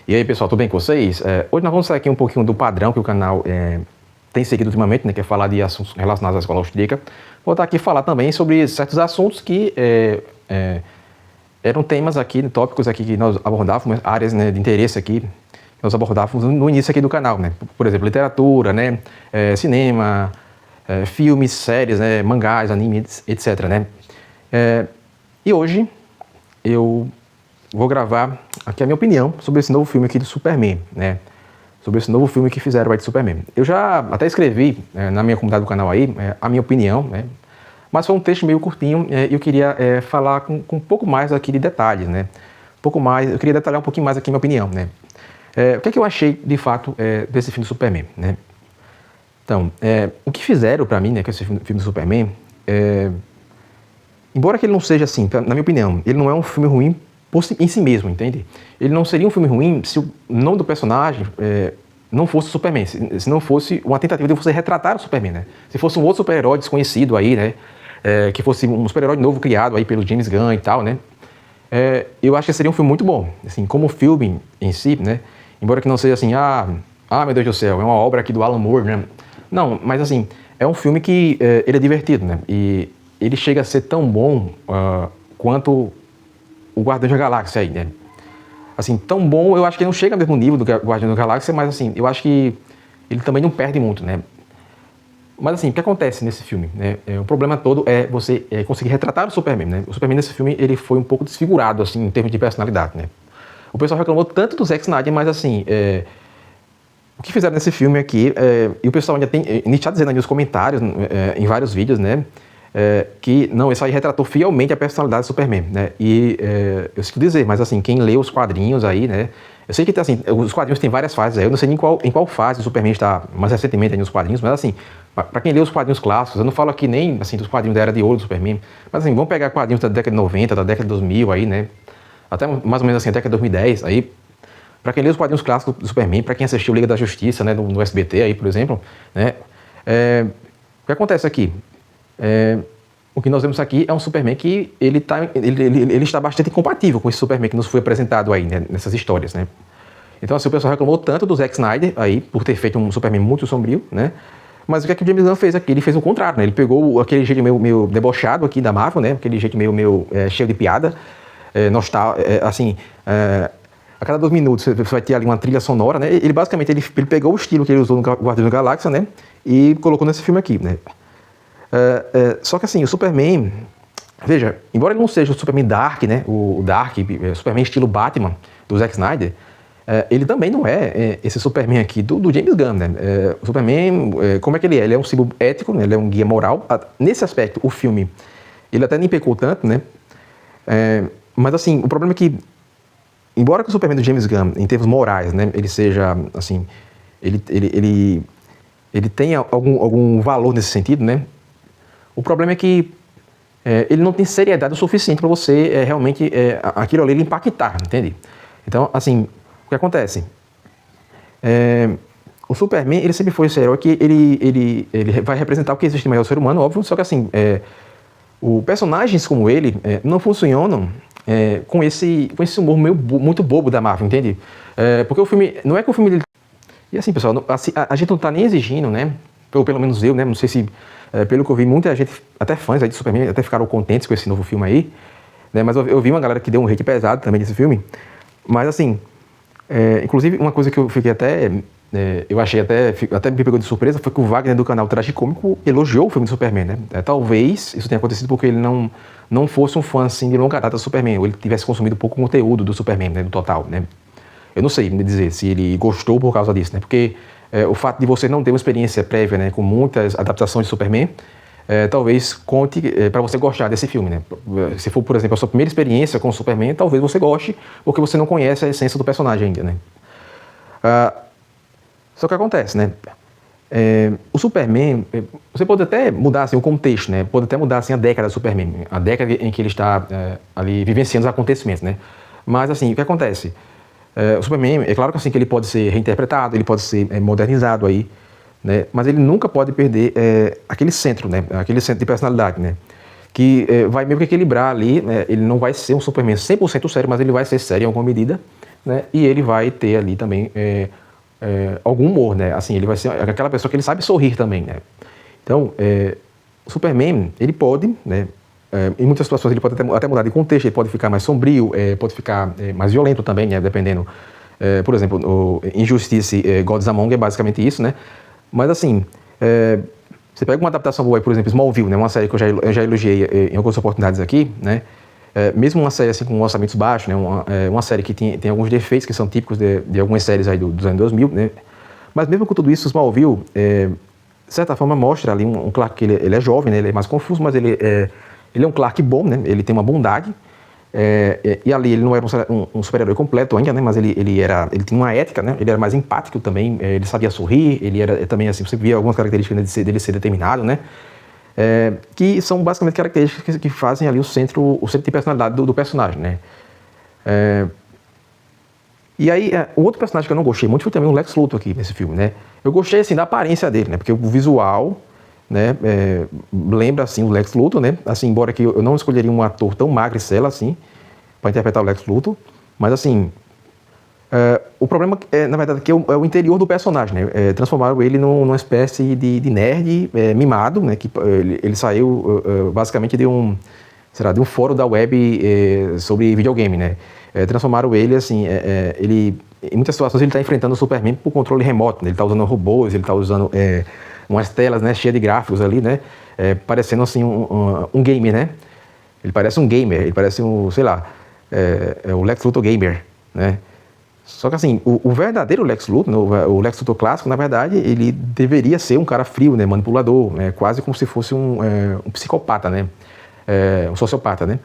E aí, pessoal, tudo bem com vocês? Hoje nós vamos sair aqui um pouquinho do padrão que o canal tem seguido ultimamente, né, que é falar de assuntos relacionados à escola austríaca. Vou estar aqui falar também sobre certos assuntos que eram temas aqui, tópicos aqui que nós abordávamos, áreas, né, de interesse aqui, que nós abordávamos no início aqui do canal, né? Por exemplo, literatura, né, cinema, filmes, séries, né, mangás, animes, etc, né? E hoje eu vou gravar aqui a minha opinião sobre esse novo filme aqui do Superman, né? Sobre esse novo filme que fizeram aí de Superman. Eu já até escrevi na minha comunidade do canal aí a minha opinião, né? Mas foi um texto meio curtinho e eu queria falar com um pouco mais aqui de detalhes, né? Um pouco mais, eu queria detalhar um pouquinho mais aqui a minha opinião, né? O que é que eu achei de fato desse filme do Superman, né? Então, o que fizeram pra mim, né, com esse filme do Superman, embora que ele não seja assim, na minha opinião, ele não é um filme ruim em si mesmo, entende? Ele não seria um filme ruim se o nome do personagem não fosse o Superman, se não fosse uma tentativa de você retratar o Superman, né? Se fosse um outro super-herói desconhecido aí, né? Que fosse um super-herói novo criado aí pelo James Gunn e tal, né? Eu acho que seria um filme muito bom, assim, como filme em si, né? Embora que não seja assim, meu Deus do céu, é uma obra aqui do Alan Moore, né? Não, mas assim, é um filme que ele é divertido, né? E ele chega a ser tão bom quanto o Guardiões da Galáxia aí, né? Assim, tão bom, eu acho que ele não chega ao mesmo nível do Guardiões da Galáxia, mas assim, eu acho que ele também não perde muito, né? Mas assim, o que acontece nesse filme, né? O problema todo é você conseguir retratar o Superman, né? O Superman nesse filme, ele foi um pouco desfigurado, assim, em termos de personalidade, né? O pessoal reclamou tanto do Zack Snyder, mas assim, o que fizeram nesse filme aqui, e o pessoal ainda está dizendo aí nos comentários, em vários vídeos, né? Que não, isso aí retratou fielmente a personalidade do Superman, né? E eu sinto dizer, mas assim, quem lê os quadrinhos aí, né? Eu sei que assim, os quadrinhos têm várias fases aí, eu não sei nem em qual fase o Superman está mais recentemente aí nos quadrinhos, mas assim, para quem lê os quadrinhos clássicos, eu não falo aqui nem assim dos quadrinhos da Era de Ouro do Superman, mas assim, vamos pegar quadrinhos da década de 90, da década de 2000 aí, né? Até mais ou menos assim, a década de 2010 aí. Para quem lê os quadrinhos clássicos do Superman, para quem assistiu Liga da Justiça, né, no SBT aí, por exemplo, né? O que acontece aqui? O que nós vemos aqui é um Superman que ele está bastante incompatível com esse Superman que nos foi apresentado aí, né, nessas histórias, né? Então assim, o pessoal reclamou tanto do Zack Snyder aí, por ter feito um Superman muito sombrio, né? Mas o que é que o James Gunn fez aqui? Ele fez o contrário, né? Ele pegou aquele jeito meio debochado aqui da Marvel, né? Aquele jeito meio cheio de piada, assim... A cada 2 minutos você vai ter ali uma trilha sonora, né? Ele basicamente ele pegou o estilo que ele usou no Guardiões da Galáxia, né? E colocou nesse filme aqui, né? Só que assim, o Superman, veja, embora ele não seja o Superman Dark, né? O Dark, Superman estilo Batman do Zack Snyder, ele também não é esse Superman aqui do James Gunn, né? O Superman, como é que ele é? Ele é um símbolo ético, né? Ele é um guia moral. Nesse aspecto, o filme, ele até nem pecou tanto, né? Mas assim, o problema é que embora que o Superman do James Gunn, em termos morais, né, ele seja, assim, ele tenha algum valor nesse sentido, né, o problema é que ele não tem seriedade o suficiente para você realmente aquilo ali impactar, entende? Então, assim, o que acontece? O Superman, ele sempre foi esse herói que ele vai representar o que existe mais ao ser humano, óbvio, só que assim, personagens como ele não funcionam com esse humor muito bobo da Marvel, entende? Porque o filme, não é que o filme dele... E assim, pessoal, a gente não tá nem exigindo, né? Ou pelo menos eu, né? Não sei se, pelo que eu vi, muita gente, até fãs aí de Superman, até ficaram contentes com esse novo filme aí, né? Mas eu vi uma galera que deu um hate pesado também desse filme. Mas assim, inclusive uma coisa que eu fiquei eu achei até me pegou de surpresa, foi que o Wagner do canal Traje Cômico elogiou o filme do Superman, né? Talvez isso tenha acontecido porque ele não fosse um fã assim de longa data do Superman, ou ele tivesse consumido pouco conteúdo do Superman, né, no total, né? Eu não sei me dizer se ele gostou por causa disso, né? Porque o fato de você não ter uma experiência prévia, né, com muitas adaptações de Superman, talvez conte para você gostar desse filme, né? Se for, por exemplo, a sua primeira experiência com o Superman, talvez você goste, porque você não conhece a essência do personagem ainda, né? Só que acontece, né? O Superman, você pode até mudar assim, o contexto, né? Pode até mudar assim, a década do Superman, a década em que ele está ali vivenciando os acontecimentos, né? Mas assim, o que acontece? O Superman, é claro que assim que ele pode ser reinterpretado, ele pode ser modernizado aí, né? Mas ele nunca pode perder aquele centro, né? Aquele centro de personalidade, né? Que vai meio que equilibrar ali, né? Ele não vai ser um Superman 100% sério, mas ele vai ser sério em alguma medida, né? E ele vai ter ali também algum humor, né? Assim, ele vai ser aquela pessoa que ele sabe sorrir também, né? Então, o Superman, ele pode, né? Em muitas situações ele pode até mudar de contexto, ele pode ficar mais sombrio, pode ficar mais violento também, né? Dependendo. Por exemplo, o Injustice, Gods Among é basicamente isso, né? Mas assim, você pega uma adaptação boa, por exemplo, Smallville, né? Uma série que eu já elogiei em algumas oportunidades aqui, né? Mesmo uma série assim com orçamentos baixos, né? Uma série que tem alguns defeitos que são típicos de algumas séries aí dos anos 2000, né? Mas mesmo com tudo isso, Smallville, de certa forma, mostra ali um Clark que ele é jovem, né? Ele é mais confuso, mas ele é um Clark bom, né? Ele tem uma bondade. E ali ele não era um super-herói completo ainda, né? Mas ele tinha uma ética, né? Ele era mais empático também, ele sabia sorrir, ele era também assim, você via algumas características dele ser determinado, né? Que são basicamente características que fazem ali o centro de personalidade do personagem, né? E aí, o outro personagem que eu não gostei muito foi também o Lex Luthor aqui nesse filme, né? Eu gostei, assim, da aparência dele, né? Porque o visual, né, lembra, assim, o Lex Luthor, né? Assim, embora que eu não escolheria um ator tão magricela, assim, para interpretar o Lex Luthor, mas, assim, o problema, na verdade, que é o interior do personagem, né? Transformaram ele numa espécie de nerd mimado, né? Que ele saiu, basicamente, de um fórum da web sobre videogame, né? Transformaram ele, assim, em muitas situações ele está enfrentando o Superman por controle remoto, né? Ele está usando robôs, ele está usando umas telas, né, cheias de gráficos ali, né? Parecendo, assim, um gamer, né? Ele parece um gamer, ele parece o Lex Luthor gamer, né? Só que assim, o verdadeiro Lex Luthor, o Lex Luthor clássico, na verdade, ele deveria ser um cara frio, né, manipulador, quase como se fosse um psicopata, né, um sociopata, né.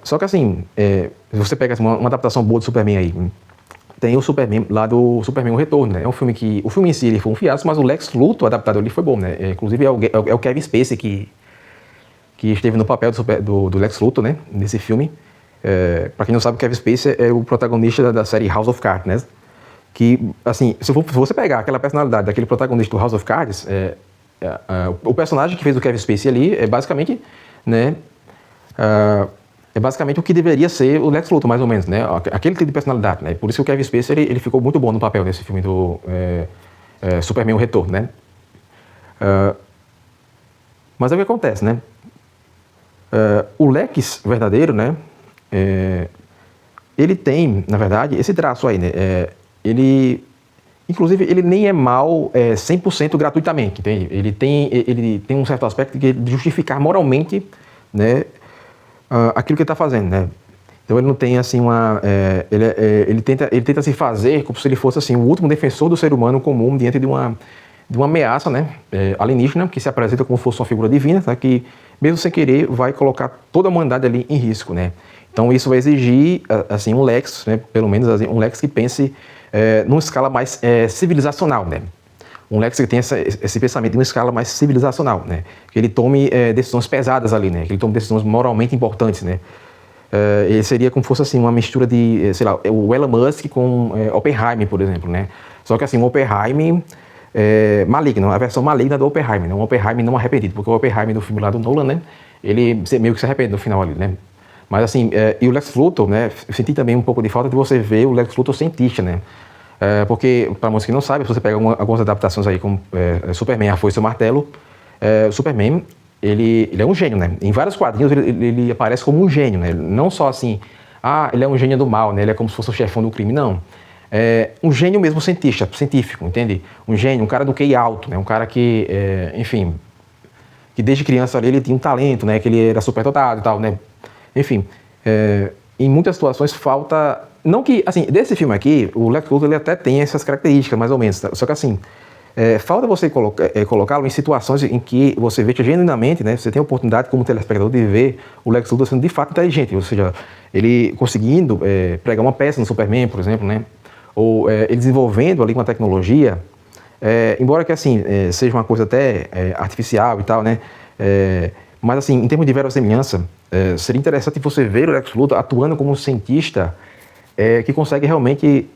Só que assim, se você pega uma adaptação boa do Superman aí, tem o Superman lá do Superman O Retorno, né, é um filme que, o filme em si ele foi um fiasco, mas o Lex Luthor adaptado ali foi bom, né, inclusive é o Kevin Spacey que esteve no papel do Lex Luthor, né, nesse filme. Para quem não sabe, o Kevin Spacey é o protagonista da série House of Cards, né? Que, assim, se você pegar aquela personalidade daquele protagonista do House of Cards, o personagem que fez o Kevin Spacey ali é basicamente, né? É basicamente o que deveria ser o Lex Luthor, mais ou menos, né? Aquele tipo de personalidade, né? Por isso que o Kevin Spacey ele ficou muito bom no papel nesse filme do Superman O Retorno, né? Mas é o que acontece, né? O Lex verdadeiro, né? Ele tem, na verdade, esse traço aí, né? Inclusive, ele nem é mal 100% gratuitamente, entende? Ele tem um certo aspecto de justificar moralmente, né, aquilo que ele está fazendo, né? Então ele não tem assim ele tenta se fazer como se ele fosse assim o último defensor do ser humano comum diante de uma ameaça, né, alienígena que se apresenta como se fosse uma figura divina, tá? Que mesmo sem querer vai colocar toda a humanidade ali em risco, né? Então isso vai exigir assim um Lex, né, pelo menos assim, um Lex que pense numa escala mais civilizacional, né? Um Lex que tenha esse pensamento em uma escala mais civilizacional, né? Que ele tome decisões pesadas ali, né? Que ele tome decisões moralmente importantes, né? Ele seria como se fosse assim uma mistura de, sei lá, o Elon Musk com Oppenheimer, por exemplo, né? Só que assim, o Oppenheimer maligno, a versão maligna do Oppenheimer, né? Um Oppenheimer não arrependido, porque o Oppenheimer do filme lá do Nolan, né? Ele meio que se arrepende no final ali, né? Mas assim, e o Lex Luthor, né? Eu senti também um pouco de falta de você ver o Lex Luthor cientista, né? Porque, para muitos que não sabem, se você pega algumas adaptações aí, como Superman, A Foice e o Martelo, o Superman, ele é um gênio, né? Em vários quadrinhos ele aparece como um gênio, né? Não só assim, ele é um gênio do mal, né? Ele é como se fosse o chefão do crime, não. Um gênio mesmo científico, entende? Um gênio, um cara do QI alto, né? Um cara que, enfim, que desde criança ali ele tinha um talento, né? Que ele era superdotado e tal, né? Enfim, em muitas situações falta... Não que, assim, desse filme aqui, o Lex Luthor ele até tem essas características, mais ou menos, tá? Só que assim, falta você colocá-lo em situações em que você vê que genuinamente, né, você tem a oportunidade como telespectador de ver o Lex Luthor sendo de fato inteligente, ou seja, ele conseguindo pregar uma peça no Superman, por exemplo, né, ou ele desenvolvendo ali uma tecnologia, embora que assim, seja uma coisa até artificial e tal, né, mas assim, em termos de verossimilhança, seria interessante você ver o Lex Luthor atuando como um cientista que consegue realmente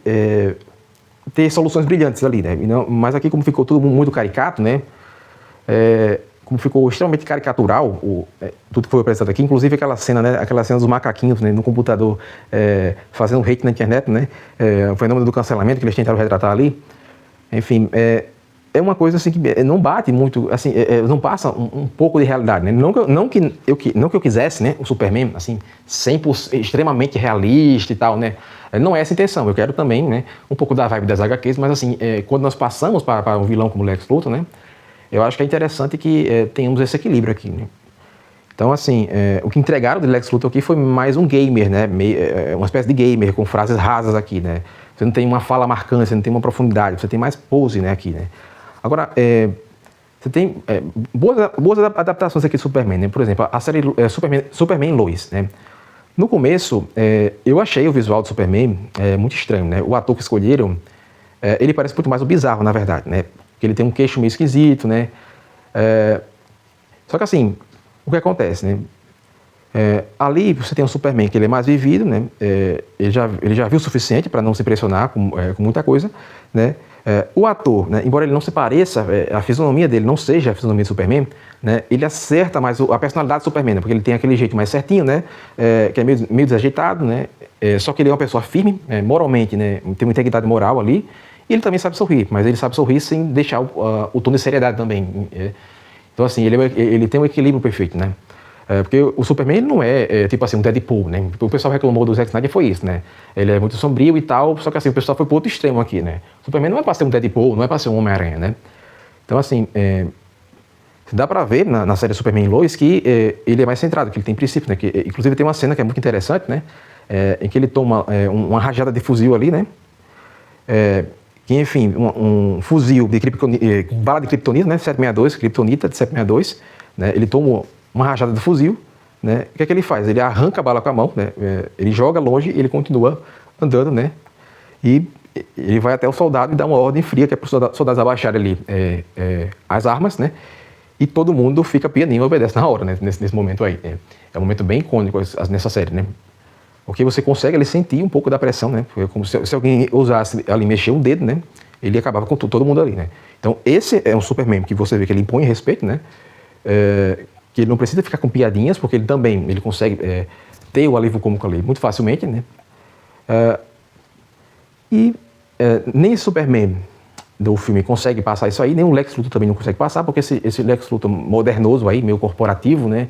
ter soluções brilhantes ali, né? Mas aqui, como ficou tudo muito caricato, né? como ficou extremamente caricatural tudo que foi apresentado aqui, inclusive aquela cena, né, aquela cena dos macaquinhos, né, no computador fazendo hate na internet, né, o fenômeno do cancelamento que eles tentaram retratar ali. Enfim, é uma coisa assim que não bate muito, assim, não passa um pouco de realidade, né? Não que eu quisesse, né, o Superman, assim, 100% extremamente realista e tal, né? Não é essa a intenção, eu quero também, né, um pouco da vibe das HQs, mas assim, quando nós passamos para um vilão como Lex Luthor, né, eu acho que é interessante que tenhamos esse equilíbrio aqui, né? Então, assim, o que entregaram de Lex Luthor aqui foi mais um gamer, né, uma espécie de gamer com frases rasas aqui, né? Você não tem uma fala marcante, você não tem uma profundidade, você tem mais pose, né, aqui, né? Agora, você tem boas adaptações aqui de Superman, né? Por exemplo, a série Superman Lois, né? No começo, eu achei o visual do Superman muito estranho, né? O ator que escolheram, ele parece muito mais o Bizarro, na verdade, né? Porque ele tem um queixo meio esquisito, né? Só que assim, o que acontece, né? Ali você tem um Superman que ele é mais vivido, né? Ele já viu o suficiente para não se impressionar com muita coisa, né? O ator, né, embora ele não se pareça, a fisionomia dele não seja a fisionomia do Superman, né, ele acerta mais a personalidade do Superman, né, porque ele tem aquele jeito mais certinho, né, que é meio desajeitado, né, só que ele é uma pessoa firme, moralmente, né, tem uma integridade moral ali, e ele também sabe sorrir, mas ele sabe sorrir sem deixar o tom de seriedade também. Então, assim, ele tem um equilíbrio perfeito, né. Porque o Superman ele não tipo assim, um Deadpool, né? O pessoal reclamou do Zack Snyder foi isso, né? Ele é muito sombrio e tal, só que assim, o pessoal foi pro outro extremo aqui, né? O Superman não é pra ser um Deadpool, não é pra ser um Homem-Aranha, né? Então, assim, dá pra ver na série Superman Lois que ele é mais centrado, que ele tem princípio, né? Que, inclusive tem uma cena que é muito interessante, né? Em que ele toma uma rajada de fuzil ali, né? Que, enfim, um fuzil de bala de kryptonita, né? 762, kryptonita de 762, né? Ele toma uma rajada de fuzil, né? O que é que ele faz? Ele arranca a bala com a mão, né? Ele joga longe e ele continua andando, né? E ele vai até o soldado e dá uma ordem fria, que é para os soldados abaixarem ali as armas, né? E todo mundo fica pianinho e obedece na hora, né? Nesse momento aí. É um momento bem icônico nessa série, né? Porque você consegue ali sentir um pouco da pressão, né? Porque como se alguém ousasse ali mexer um dedo, né? Ele acabava com todo mundo ali, né? Então esse é um Superman que você vê que ele impõe respeito, né? Que ele não precisa ficar com piadinhas, porque ele consegue ter o alívio cômico ali muito facilmente, né? Nem esse Superman do filme consegue passar isso aí, nem o Lex Luthor também não consegue passar, porque esse Lex Luthor modernoso aí, meio corporativo, né?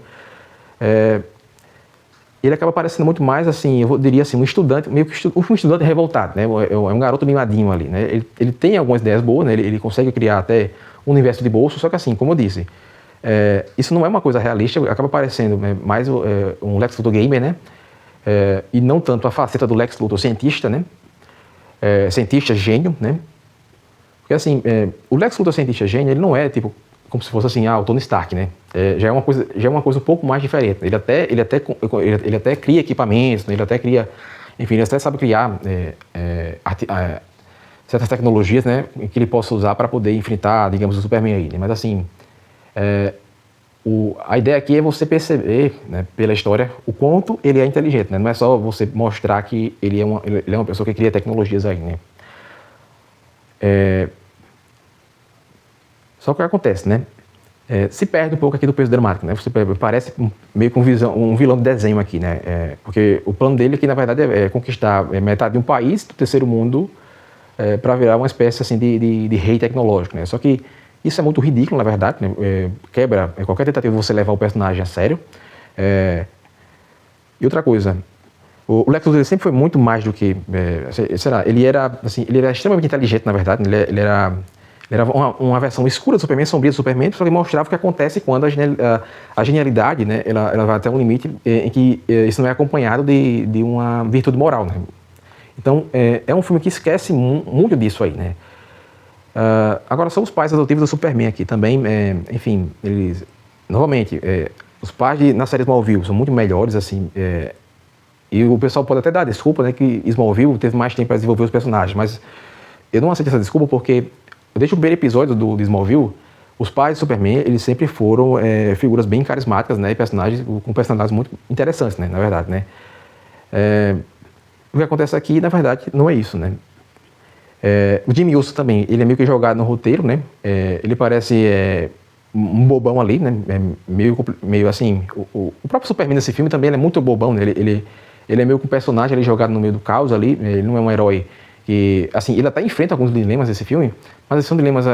Ele acaba parecendo muito mais, assim, eu diria assim, um estudante, meio que um estudante revoltado, né? É um garoto mimadinho ali, né? Ele tem algumas ideias boas, né? Ele consegue criar até um universo de bolso, só que assim, como eu disse, isso não é uma coisa realista, acaba parecendo mais um Lex Luthor gamer, né? E não tanto a faceta do Lex Luthor cientista, né? Cientista gênio, né? Porque assim, o Lex Luthor cientista gênio, ele não é tipo como se fosse assim, o Tony Stark, né? Já é uma coisa um pouco mais diferente. Ele até cria equipamentos, né? Ele até cria, enfim, ele até sabe criar certas tecnologias, né? Que ele possa usar para poder enfrentar, digamos, o Superman aí, né? Mas assim, a ideia aqui é você perceber, né, pela história, o quanto ele é inteligente, né? Não é só você mostrar que ele é uma pessoa que cria tecnologias aí, né? Só que o que acontece, né? Se perde um pouco aqui do peso dramático, né? Você parece meio que um vilão de desenho aqui, né? Porque o plano dele aqui, na verdade, é conquistar metade de um país do terceiro mundo para virar uma espécie assim de rei tecnológico, né? Só que isso é muito ridículo, na verdade, né? Quebra qualquer tentativa de você levar o personagem a sério. E outra coisa, o Lex Luthor sempre foi muito mais do que, ele era extremamente inteligente, na verdade. Ele era uma versão escura do Superman, sombria do Superman, só que mostrava o que acontece quando a genialidade, né, ela vai até um limite em que isso não é acompanhado de uma virtude moral, né? Então, é um filme que esquece muito disso aí, né? Agora, são os pais adotivos do Superman aqui também, enfim, eles, novamente, os pais na série Smallville são muito melhores, assim, e o pessoal pode até dar desculpa, né, que Smallville teve mais tempo para desenvolver os personagens, mas eu não aceito essa desculpa porque, desde o primeiro episódio de Smallville, os pais do Superman, eles sempre foram figuras bem carismáticas, né, e personagens com personagens muito interessantes, né, na verdade, né. O que acontece aqui, na verdade, não é isso, né. O Jimmy Olsen também, ele é meio que jogado no roteiro, né? Ele parece um bobão ali, né? Meio assim, o próprio Superman nesse filme também ele é muito bobão, né? Ele é meio que um personagem ali jogado no meio do caos ali, ele não é um herói que, assim, ele até enfrenta alguns dilemas nesse filme, mas esses são dilemas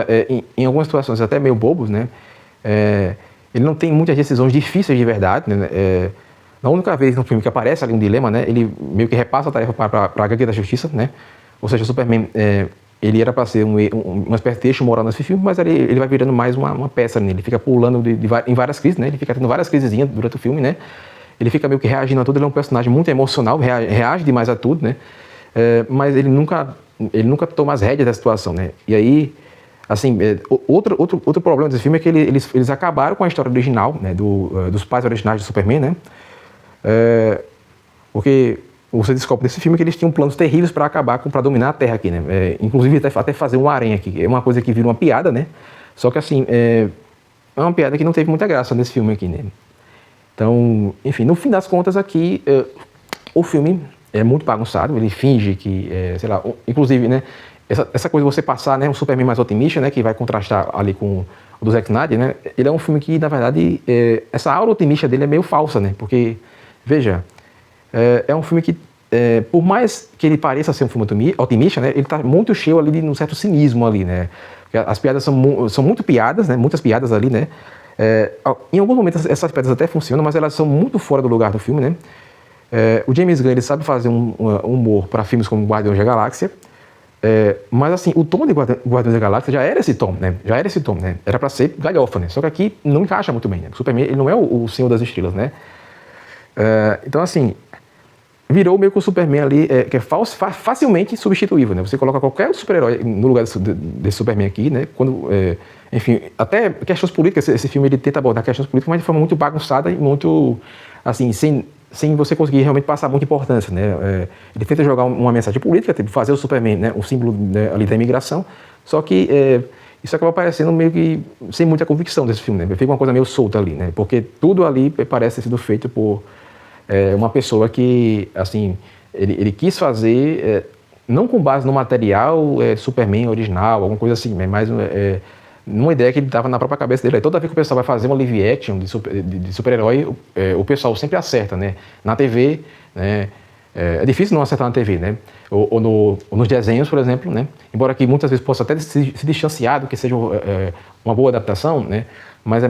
em algumas situações até meio bobos, né? Ele não tem muitas decisões difíceis de verdade, né? Na única vez no filme que aparece ali um dilema, né? Ele meio que repassa a tarefa para a HQ da Justiça, né? Ou seja, o Superman, ele era para ser uma espécie de eixo moral nesse filme, mas ele vai virando mais uma peça, né? Ele fica pulando em várias crises, né? Ele fica tendo várias crisezinhas durante o filme, né? Ele fica meio que reagindo a tudo, ele é um personagem muito emocional, reage demais a tudo, né? Mas ele nunca toma as rédeas da situação, né? E aí, assim, outro problema desse filme é que eles acabaram com a história original, né? Dos pais originais do Superman, né? Porque você descobre nesse filme que eles tinham planos terríveis para acabar para dominar a Terra aqui, né? Inclusive até fazer um harém aqui, é uma coisa que vira uma piada, né? Só que assim, é uma piada que não teve muita graça nesse filme aqui, né? Então, enfim, no fim das contas aqui, o filme é muito bagunçado, ele finge que, sei lá, inclusive, né? Essa coisa de você passar, né, um Superman mais otimista, né, que vai contrastar ali com o do Zack Snyder, né? Ele é um filme que, na verdade, essa aura otimista dele é meio falsa, né? Porque, veja, é um filme que, por mais que ele pareça ser um filme otimista, né, ele está muito cheio ali de um certo cinismo ali, né? Porque as piadas são muito piadas, né? Muitas piadas ali, né? Em alguns momentos essas piadas até funcionam, mas elas são muito fora do lugar do filme, né? O James Gunn ele sabe fazer um humor para filmes como Guardiões da Galáxia, mas assim, o tom de Guardiões da Galáxia já era esse tom, né? Era para ser galhofa, né? Só que aqui não encaixa muito bem, né? O Superman ele não é o Senhor das Estrelas, né? Então assim, virou meio que o Superman ali, que é facilmente substituível, né? Você coloca qualquer super-herói no lugar desse Superman aqui, né? Enfim, até questões políticas, esse filme ele tenta abordar questões políticas, mas de forma muito bagunçada e muito, assim, sem você conseguir realmente passar muita importância, né? Ele tenta jogar uma mensagem política, tipo, fazer o Superman, né, um símbolo, né, ali da imigração, só que isso acaba parecendo meio que sem muita convicção desse filme, né? Fica uma coisa meio solta ali, né? Porque tudo ali parece ter sido feito por uma pessoa que, assim, ele quis fazer, não com base no material Superman original, alguma coisa assim, mas numa ideia que ele estava na própria cabeça dele. Toda vez que o pessoal vai fazer uma live action de super-herói, o pessoal sempre acerta, né? Na TV, né? É difícil não acertar na TV, né? Ou nos desenhos, por exemplo, né? Embora que muitas vezes possa até se distanciar do que seja uma boa adaptação, né? Mas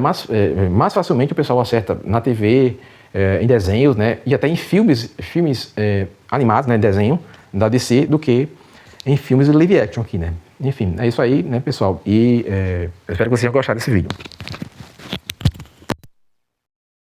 mais facilmente o pessoal acerta na TV, em desenhos, né? E até em filmes animados, né? Desenho da DC, do que em filmes de live action aqui, né? Enfim, é isso aí, né, pessoal? E eu espero que vocês tenham gostado desse vídeo.